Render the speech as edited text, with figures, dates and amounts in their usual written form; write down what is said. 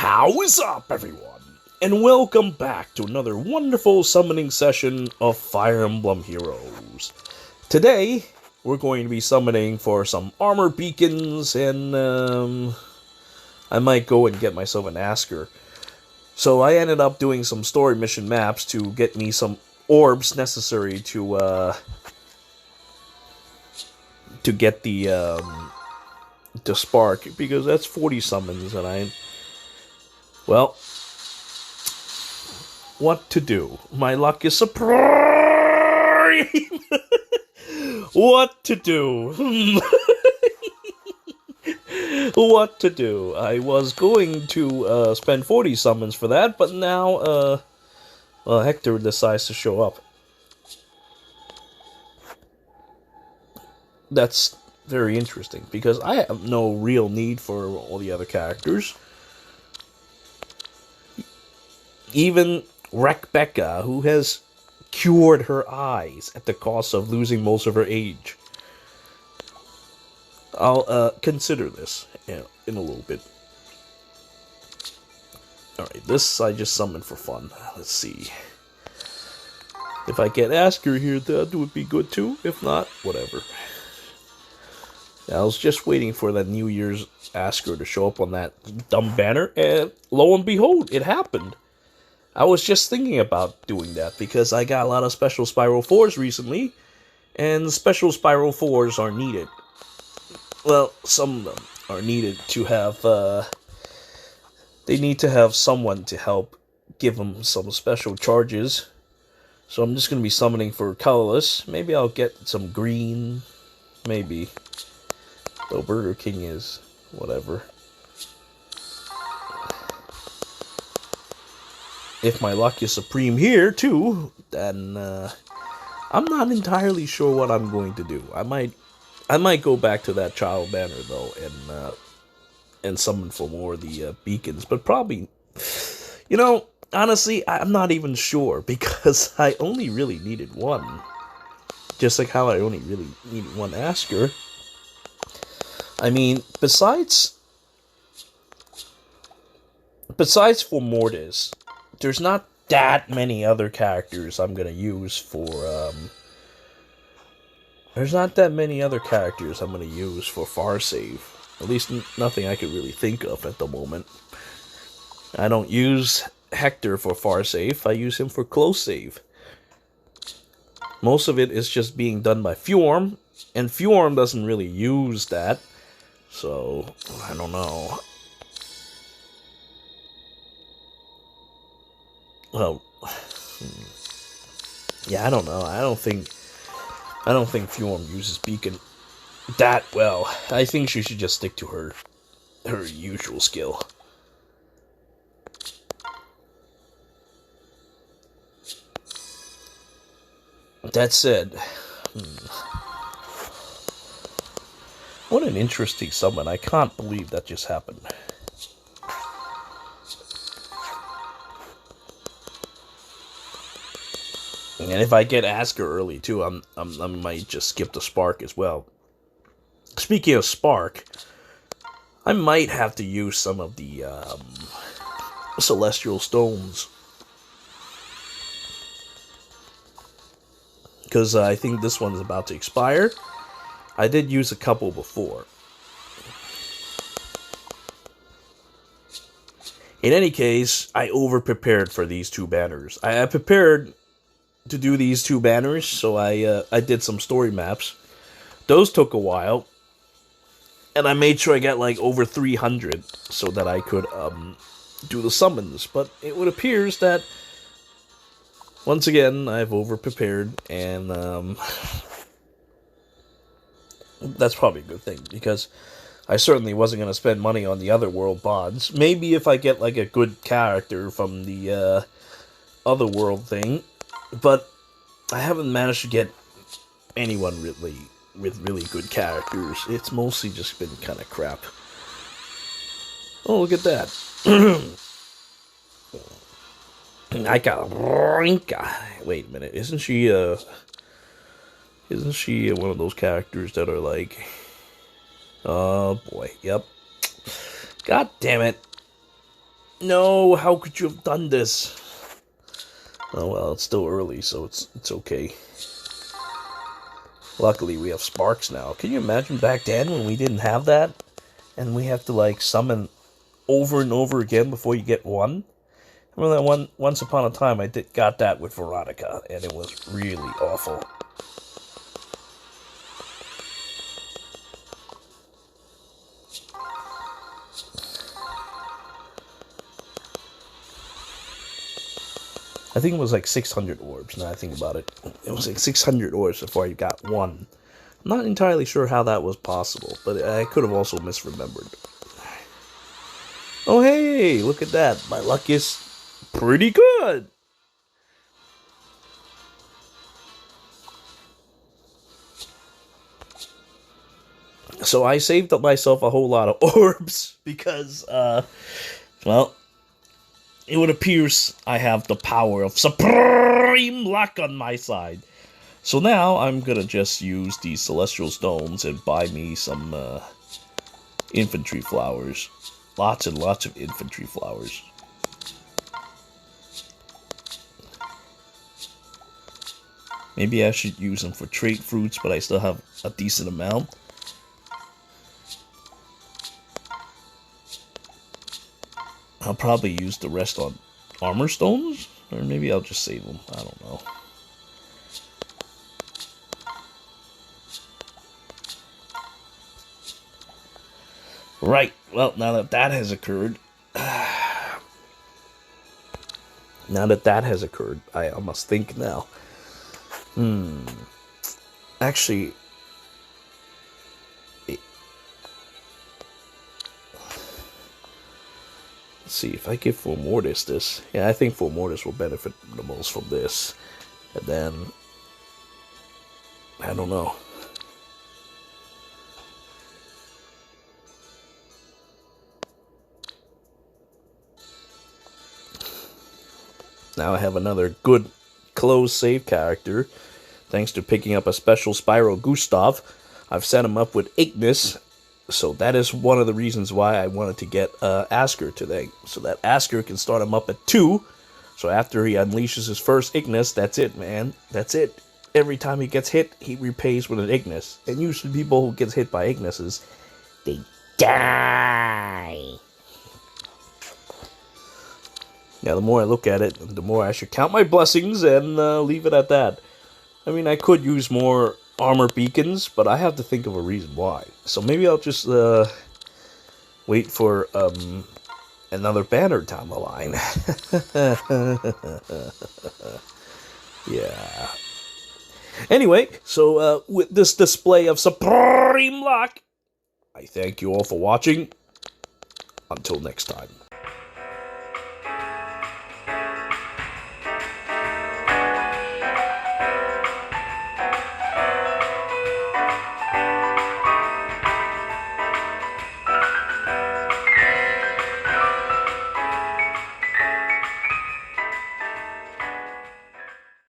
How's up, everyone? And welcome back to another wonderful summoning session of Fire Emblem Heroes. Today, we're going to be summoning for some armor beacons, and I might go and get myself an Askr. So I ended up doing some story mission maps to get me some orbs necessary to get the spark, because that's 40 summons, and well, what to do? My luck is supreme! What to do? What to do? I was going to spend 40 summons for that, but now, Hector decides to show up. That's very interesting, because I have no real need for all the other characters. Even Rebecca, who has cured her eyes at the cost of losing most of her age. I'll consider this in a little bit. Alright, this I just summoned for fun. Let's see. If I get Askr here, that would be good too. If not, whatever. I was just waiting for that New Year's Askr to show up on that dumb banner, and lo and behold, it happened. I was just thinking about doing that because I got a lot of special Spiral 4s recently, and special Spiral 4s are needed. Well, some of them are needed to have, they need to have someone to help give them some special charges. So I'm just going to be summoning for colorless. Maybe I'll get some green, maybe. Though Burger King is whatever. If my luck is supreme here, too, then I'm not entirely sure what I'm going to do. I might go back to that child banner, though, and summon for more of the beacons. But probably, honestly, I'm not even sure, because I only really needed one. Just like how I only really needed one Askr. I mean, besides Fomortiis, there's not that many other characters I'm gonna use for far save. At least nothing I could really think of at the moment. I don't use Hector for far save. I use him for close save. Most of it is just being done by Fjorm, and Fjorm doesn't really use that. So I don't know. Well, yeah, I don't know. I don't think Fjorm uses beacon that well. I think she should just stick to her usual skill. That said, what an interesting summon. I can't believe that just happened. And if I get Askr early too, I might just skip the Spark as well. Speaking of Spark, I might have to use some of the Celestial Stones, because I think this one's about to expire. I did use a couple before. In any case, I over-prepared for these two banners. I prepared to do these two banners, so I did some story maps. Those took a while, and I made sure I got like over 300 so that I could do the summons. But it would appears that once again I've over prepared, and that's probably a good thing, because I certainly wasn't going to spend money on the other world bonds. Maybe if I get like a good character from the other world thing. But I haven't managed to get anyone really with really good characters. It's mostly just been kind of crap. Oh, look at that. I got Rinka. Wait a minute. Isn't she one of those characters that are like... Oh, boy. Yep. God damn it. No, how could you have done this? Oh well, it's still early, so it's okay. Luckily, we have sparks now. Can you imagine back then when we didn't have that? And we have to, like, summon over and over again before you get one? I remember that once upon a time I got that with Veronica, and it was really awful. I think it was like 600 orbs, now I think about it. It was like 600 orbs before I got one. I'm not entirely sure how that was possible, but I could have also misremembered. Oh hey, look at that. My luck is pretty good. So I saved up myself a whole lot of orbs because, well, it would appears I have the power of supreme luck on my side. So now I'm gonna just use these celestial stones and buy me some infantry flowers. Lots and lots of infantry flowers. Maybe I should use them for trait fruits, but I still have a decent amount. I'll probably use the rest on armor stones, or maybe I'll just save them. I don't know. Right, well, now that that has occurred, I must think now. Actually, let's see, if I give Fomortiis this, yeah, I think Fomortiis will benefit the most from this. And then, I don't know. Now I have another good close save character, thanks to picking up a special Spyro Gustav. I've set him up with Ignis, so that is one of the reasons why I wanted to get Askr today, so that Askr can start him up at 2, so after he unleashes his first Ignis, that's it, man. That's it. Every time he gets hit, he repays with an Ignis. And usually people who get hit by Ignises, they die. Now, the more I look at it, the more I should count my blessings and leave it at that. I mean, I could use more armor beacons, but I have to think of a reason why. So maybe I'll just wait for another banner down the line. Yeah. Anyway, so with this display of supreme luck, I thank you all for watching. Until next time.